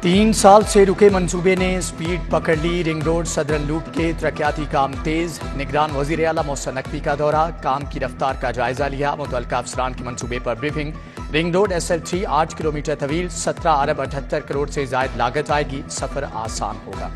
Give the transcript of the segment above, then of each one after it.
3 साल से रुके मंसूबे ने स्पीड पकड़ ली। रिंग रोड सदरन लूप के तरक्याती काम तेज। निगरान वजीर आला मोहसिन नकवी का दौरा, काम की रफ्तार का जायजा लिया। मुतल्लिका अफसरान के मंसूबे पर briefing. Ring road SL3 8 kilometre तवील, 17 अरब 78 करोड़ से जायद लागत आएगी। सफर आसान होगा।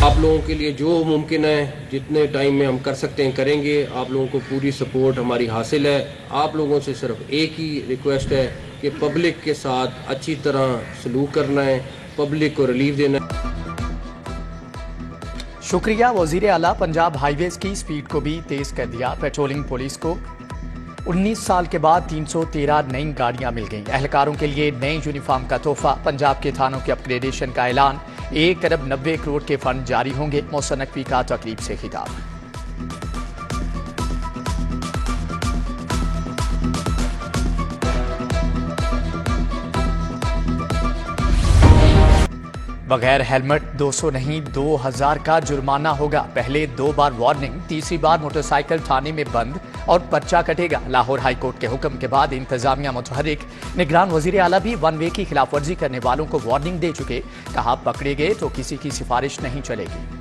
आप लोगों के लिए जो मुमकिन है, जितने टाइम में हम कर सकते हैं करेंगे। आप लोगों को पूरी सपोर्ट हमारी हासिल है। आप लोगों से सिर्फ एक ही रिक्वेस्ट है कि पब्लिक के साथ अच्छी तरह सलूक करना है, पब्लिक को रिलीफ देना है। शुक्रिया वजीर आला। पंजाब हाईवेज की स्पीड को भी तेज कर दिया। पेट्रोलिंग पुलिस को 19 साल के बाद 313 नई गाड़ियां मिल गईं। एहलकारों के लिए नए यूनिफॉर्म का तोहफा। पंजाब के थानों के अपग्रेडेशन का ऐलान। 1 अरब 90 करोड़ के फंड जारी होंगे। मोहसिन नकवी का तकरीब से खिताब। बगैर हेलमेट 200 नहीं 2000 का जुर्माना होगा। पहले 2 बार वार्निंग, तीसरी बार मोटरसाइकिल थाने में बंद और पर्चा कटेगा। लाहौर हाई कोर्ट के हुक्म के बाद इंतजामिया मुतहर्रिक। निगरान वजीर आला भी वन वे की खिलाफ वर्जी करने वालों को वार्निंग दे चुके। कहा, पकड़े गए तो किसी की सिफारिश नहीं चलेगी।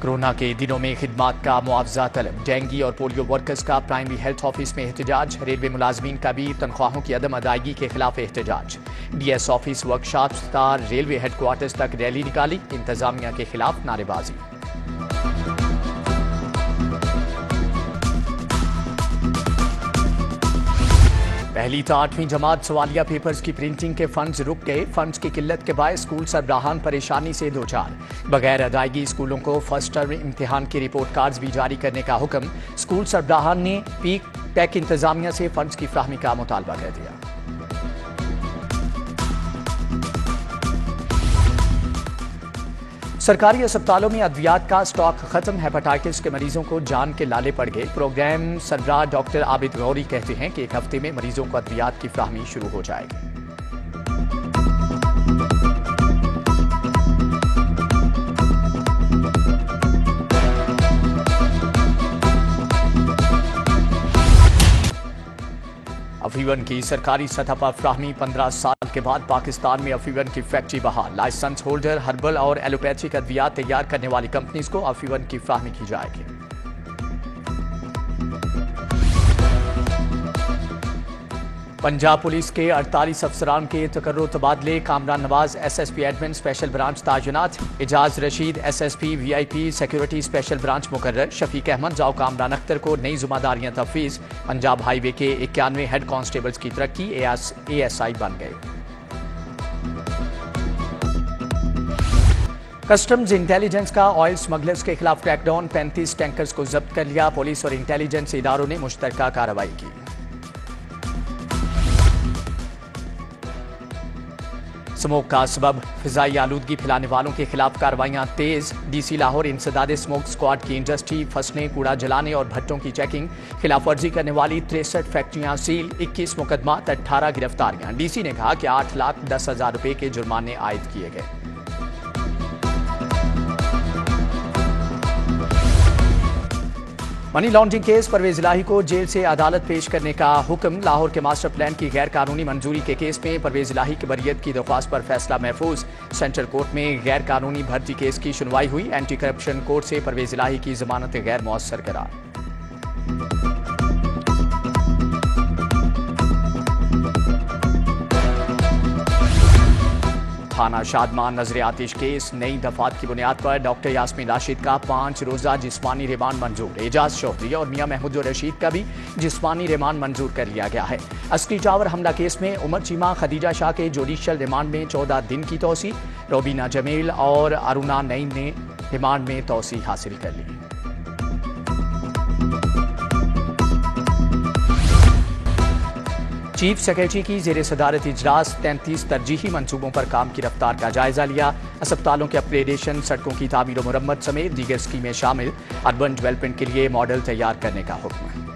कोरोना के दिनों में खिदमात का मुआवजा तलब। डेंगी और पोलियो वर्कर्स का प्राइमरी हेल्थ ऑफिस में एहतजाज। रेलवे मुलाजमीन का भी तनख्वाहों की अदम अदायगी के खिलाफ एहतजाज। DS office, workshop, star railway headquarters तक रैली निकाली। इंतजामिया के खिलाफ नारेबाजी। पहली तो 8वीं जमात सवालिया पेपर्स की प्रिंटिंग के फंड्स रुक गए। फंड्स की किल्लत के बायस स्कूल सरबराहान परेशानी से दो चार। बगैर अदायगी स्कूलों को फर्स्ट टर्म इम्तिहान के रिपोर्ट कार्ड्स भी जारी करने का हुक्म। स्कूल सरबराहान ने पीक टेक इंतजामिया से फंड्स की फ्राहमी का मुतालबा कर दिया। सरकारी अस्पतालों में अद्वियात का स्टॉक खत्म। हेपेटाइटिस के मरीजों को जान के लाले पड़ गए। प्रोग्राम सरबराह डॉक्टर आबिद गौरी कहते हैं कि 1 हफ्ते में मरीजों को अद्वियात की फ्राहमी शुरू हो जाएगी। अफीवन की सरकारी सतह पर फ्राहमी। 15 साल के बाद पाकिस्तान में अफीवन की फैक्ट्री बहाल। लाइसेंस होल्डर हर्बल और एलोपैथिक अद्वियात तैयार करने वाली कंपनीज को अफीवन की फ्राहमी की जाएगी। पंजाब पुलिस के 48 अफसरान के तकर्रो तबादले। Kamran Nawaz SSP admin special branch तायुनात। Ejaz Rashid SSP VIP security special branch मुकर्रर। शफीक अहमद जाओ कामरान अख्तर को नई जिम्मेदारियां तफवीज। पंजाब हाईवे के 91 हेड कांस्टेबल्स की तरक्की। ASI बन गए। कस्टम्स इंटेलिजेंस का ऑयल स्मगलर्स के खिलाफ क्रैकडाउन। 35 टैंकर्स को जब्त कर लिया। पुलिस और इंटेलिजेंस इदारों ने मुश्तरका कार्रवाई की। स्मोक का सबब फिजाई आलूदगी फैलाने वालों के खिलाफ कार्रवाइयां तेज। DC लाहौर इंसदादे स्मोक स्क्वाड की इंडस्ट्री, फसलें, कूड़ा जलाने और भट्टों की चेकिंग। खिलाफ वर्जी करने वाली 63 फैक्ट्रियां सील। 21 मुकदमात, 18 गिरफ्तारियां। DC ने कहा कि 8,10,000 रुपए के जुर्माने आयद किए गए। मनी लॉन्ड्रिंग केस, परवेज इलाही को जेल से अदालत पेश करने का हुक्म। लाहौर के मास्टर प्लान की गैर कानूनी मंजूरी के केस में परवेज इलाही की बरियत की दरख्वास्त पर फैसला महफूज। सेंट्रल कोर्ट में गैर कानूनी भर्ती केस की सुनवाई हुई। एंटी करप्शन कोर्ट से परवेज इलाही की जमानत गैर मुअस्सर करार। थाना शादमान नजर आतिश केस, नई दफात की बुनियाद पर डॉक्टर यास्मीन राशिद का 5 रोजा जिस्मानी रिमांड मंजूर। एजाज चौधरी और मियां महमूद रशीद का भी जिस्मानी रिमांड मंजूर कर लिया गया है। अस्करी टावर हमला केस में उमर चीमा, खदीजा शाह के जुडिशियल रिमांड में 14 दिन की तोसी। रोबीना जमील और अरुणा नईम ने रिमांड में तोसी हासिल कर ली। चीफ सेक्रेटरी की जेर सदारत इजलास। 33 तरजीही मंसूबों पर काम की रफ्तार का जायजा लिया। अस्पतालों के अपग्रेडेशन, सड़कों की तामीर और मुरम्मत समेत दीगर स्कीमें शामिल। अर्बन डेवलपमेंट के लिए मॉडल तैयार करने का हुक्म है।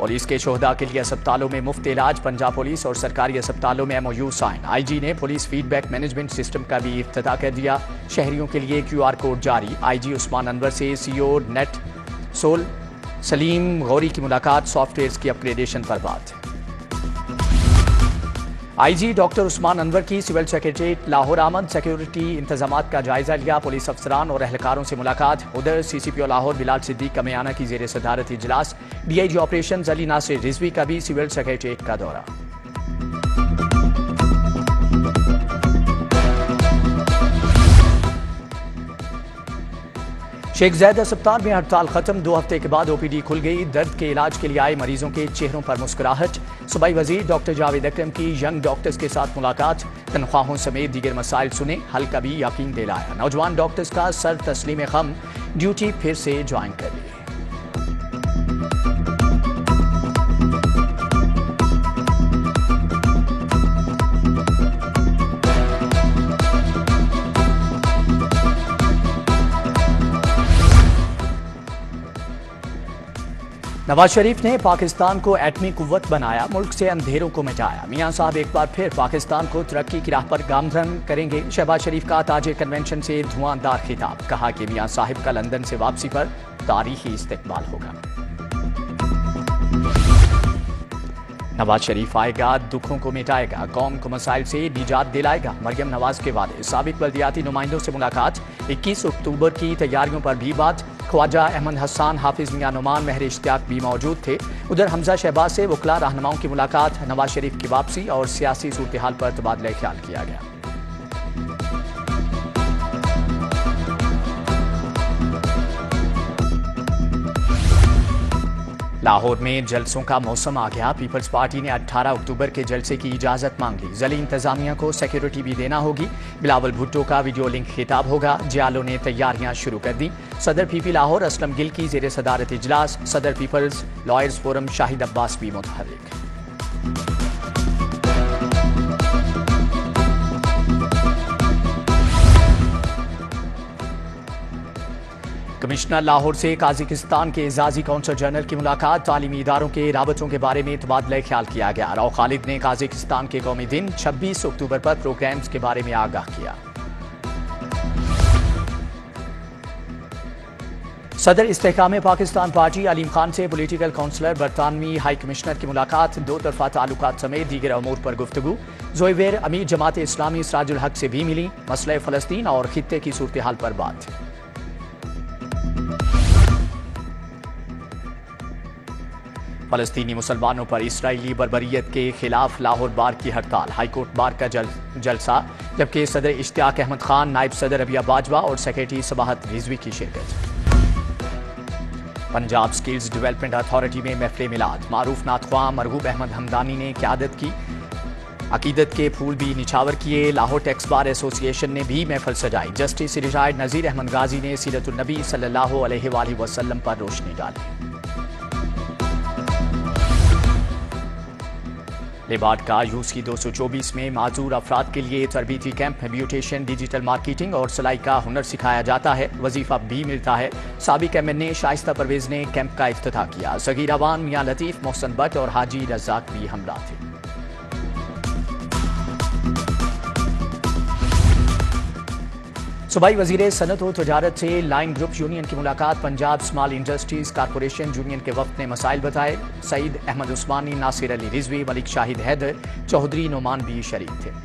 पुलिस के शोहदा के लिए अस्पतालों में मुफ्त इलाज, पंजाब पुलिस और सरकारी अस्पतालों में MOU साइन। IG ने पुलिस फीडबैक मैनेजमेंट सिस्टम का भी इफ्तिताह कर दिया। शहरियों के लिए QR कोड जारी। IG उस्मान अनवर से CEO NetSol Saleem Ghauri की मुलाकात, सॉफ्टवेयर की अपग्रेडेशन पर बात। IG डॉक्टर उस्मान अनवर की सिविल सेक्रेटरीट लाहौर आमद, सिक्योरिटी इंतजामात का जायजा लिया, पुलिस अफसरान और अहलकारों से मुलाकात। उधर CCPO लाहौर बिलाल सिद्दीक का मयाना की जेर सदारत इजलास। DIG ऑपरेशन अली नासिर रिजवी का भी सिविल सेक्रेटरीट का दौरा। शेख ज़ैद अस्पताल में हड़ताल खत्म, 2 हफ्ते के बाद OPD खुल गई। दर्द के इलाज के लिए आए मरीजों के चेहरों पर मुस्कुराहट। सूबाई वजीर डॉक्टर जावेद अकरम की यंग डॉक्टर्स के साथ मुलाकात, तनख्वाहों समेत दीगर मसाइल सुने, हल का भी यकीन दिलाया। नौजवान डॉक्टर्स का सर तस्लीम खम, ड्यूटी फिर से ज्वाइन कर ली। नवाज शरीफ ने पाकिस्तान को एटमी कुव्वत बनाया, मुल्क से अंधेरों को मिटाया। मियां साहब एक बार फिर पाकिस्तान को तरक्की की राह पर गामजन करेंगे। शहबाज शरीफ का ताजे कन्वेंशन से धुआंधार खिताब, कहा कि मियां साहिब का लंदन से वापसी पर तारीखी इस्तकबाल होगा। नवाज शरीफ आएगा, दुखों को मिटाएगा, कौम को मसाइल से निजात दिलाएगा, मरियम नवाज के वादे। साबिक बल्दियाती नुमाइंदों से मुलाकात, 21 अक्टूबर की तैयारियों पर भी बात। ख्वाजा अहमद हसन, हाफिज मियां नुमान, महर इश्तियाक भी मौजूद थे। उधर हमजा शहबाज से वकला रहनुमाओं की मुलाकात, नवाज शरीफ की वापसी और सियासी सूरत हाल पर तबादला ख्याल किया गया। लाहौर में जलसों का मौसम आ गया। पीपल्स पार्टी ने 18 अक्टूबर के जलसे की इजाजत मांग ली। जली इंतजामिया को सिक्योरिटी भी देना होगी। बिलावल भुट्टो का वीडियो लिंक खिताब होगा। जियालो ने तैयारियां शुरू कर दी। सदर PP लाहौर असलम गिल की जेर सदारत इजलास। सदर people's lawyers forum Shahid Abbas भी मुतहर्रिक। कमिश्नर लाहौर से काजिकिस्तान के एजाजी कौंसल जनरल की मुलाकात, तालीमी इदारों के राबतों के बारे में तबादला ख्याल किया गया। राव खालिद ने काजिकिस्तान के कौमी दिन 26 अक्टूबर पर प्रोग्राम्स के बारे में आगाह किया। सदर इस्तेहकाम पाकिस्तान पार्टी अलीम खान से पॉलिटिकल काउंसलर बरतानवी हाई कमिश्नर की मुलाकात, 2 तरफा ताल्लुकात समेत दीगर अमूर पर गुफ्तगू। ज़ोइवेर अमीर जमात इस्लामी सिराजुल हक से भी मिली, मसले फ़लस्तीन और खित्ते की सूरत हाल पर बात। फ़लस्तीनी मुसलमानों पर इसराइली बर्बरियत के खिलाफ लाहौर बार की हड़ताल, हाईकोर्ट बार का जलसा, जबकि सदर इश्तियाक अहमद खान, नायब सदर रबिया बाजवा और सेक्रेटरी सबाहत रिजवी की शिरकत। पंजाब स्किल्स डेवलपमेंट अथॉरिटी में महफिल मिलाद, मारूफ नातख्वां मरगूब अहमद हमदानी ने क़यादत की। अकीदत के फूल भी निछावर किए। लाहौर टैक्स बार एसोसिएशन ने भी महफिल सजाई। जस्टिस रिटायर्ड नज़ीर अहमद गाजी ने सीरतुन नबी सल्लल्लाहु अलैहि वसल्लम पर रोशनी डाली। लेबार्ड का UC 224 में माजूर अफराद के लिए तरबीती कैंप, ब्यूटेशन, डिजिटल मार्केटिंग और सिलाई का हुनर सिखाया जाता है, वजीफा भी मिलता है। साबिक MNA शाइस्ता परवेज ने कैंप का इफ्तिताह किया। सगीर अवान, मियां लतीफ, मोहसन भट्ट और हाजी रज़ाक भी हमरा थे। सूबाई वजीर सनत व तजारत से लाइन ग्रुप यूनियन की मुलाकात, Punjab small industries corporation union के वफ्द ने मसाइल बताए। सईद अहमद उस्मानी, नासिर अली रिजवी, मलिक शाहिद हैदर, चौधरी नोमान भी शरीक थे।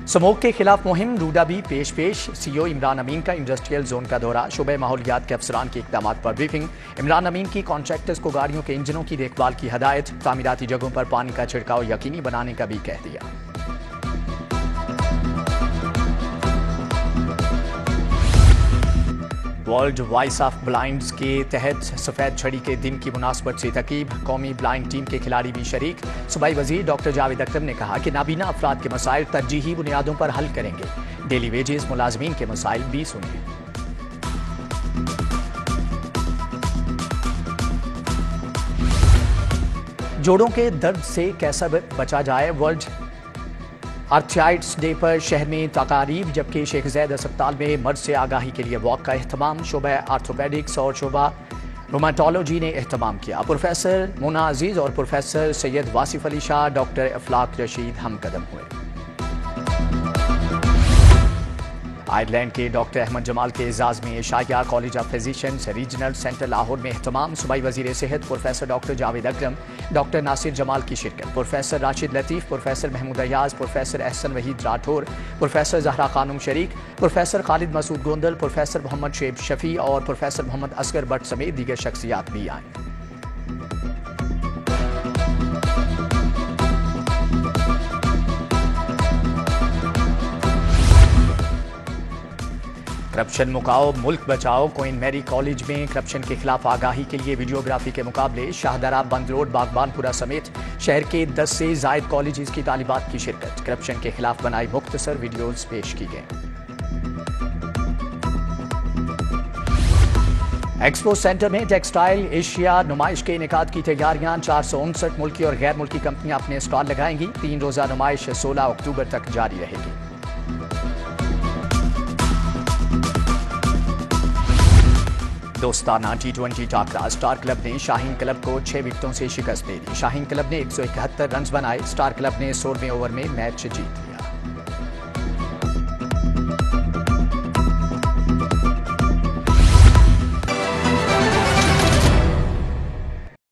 स्मोक के खिलाफ मुहिम, रूडा भी पेश CEO इमरान अमीन का इंडस्ट्रियल जोन का दौरा, शुबे माहौलियात के अफसरान के इक़दाम पर ब्रीफिंग। इमरान अमीन की कॉन्ट्रैक्टर्स को गाड़ियों के इंजनों की देखभाल की हदायत, तामीराती जगहों पर पानी का छिड़काव यकीनी बनाने का भी कह दिया। वर्ल्ड वॉइस ऑफ ब्लाइंड्स के तहत सफ़ेद छड़ी के दिन की मुनासबत से तकीब, कौमी ब्लाइंड टीम के खिलाड़ी भी शरीक। सूबाई वजीर डॉक्टर जावेद अकरम ने कहा कि नाबीना अफराद के मसाइल तरजीही बुनियादों पर हल करेंगे। डेली वेजेस मुलाजमीन के मसाइल भी सुने। जोड़ों के दर्द से कैसे बचा जाए, वर्ल्ड आर्थराइटिस डे पर शहर में तकारीब, जबकि शेख जैद अस्पताल में मर्ज से आगाही के लिए वॉक का अहतमाम। शोबा आर्थोपेडिक्स और शोबा रोमाटोलॉजी ने अहतमाम किया। प्रोफेसर मोना अजीज और प्रोफेसर सैयद वासिफ अली शाह, डॉक्टर अफलाक रशीद हमकदम हुए। आयरलैंड के डॉक्टर अहमद जमाल के एजाज में शाया college of physicians regional centre Lahore में अहतमाम। सूबाई वजीर सेहत professor doctor Javed Akram, doctor Nasir Jamal की शिरकत। Professor Rashid Latif, professor Mahmood Ayaz, professor Ahsan Waheed Rathore, professor Zahra Khanum शरीक, प्रोफेसर खालिद मसूद गोंदल, प्रोफेसर मोहम्मद शेब शफी और प्रोफेसर मोहम्मद असगर भट्ट समेत दीगर शख्सियात भी आए। करप्शन मुकाओ मुल्क बचाओ। क्वीन मैरी कॉलेज में करप्शन के खिलाफ आगाही के लिए वीडियोग्राफी के मुकाबले। शाहदरा, बंद रोड, बागबानपुरा समेत शहर के 10 से जायद कॉलेज की तालिबात की शिरकत। करप्शन के खिलाफ बनाई मुख्तसर वीडियोज पेश की गई। एक्सपो सेंटर में टेक्सटाइल एशिया नुमाइश के इनेकाद की तैयारियां। 459 मुल्की और गैर मुल्की कंपनियां अपने स्टॉल लगाएंगी। 3 रोजा नुमाइश 16 अक्टूबर तक जारी रहेगी। दोस्ताना T20 टाकरा। स्टार क्लब ने शाहीन क्लब को 6 विकेटों से शिकस्त दे दी। शाहीन क्लब ने 171 रन बनाए। स्टार क्लब ने 16वें ओवर में मैच जीत लिया।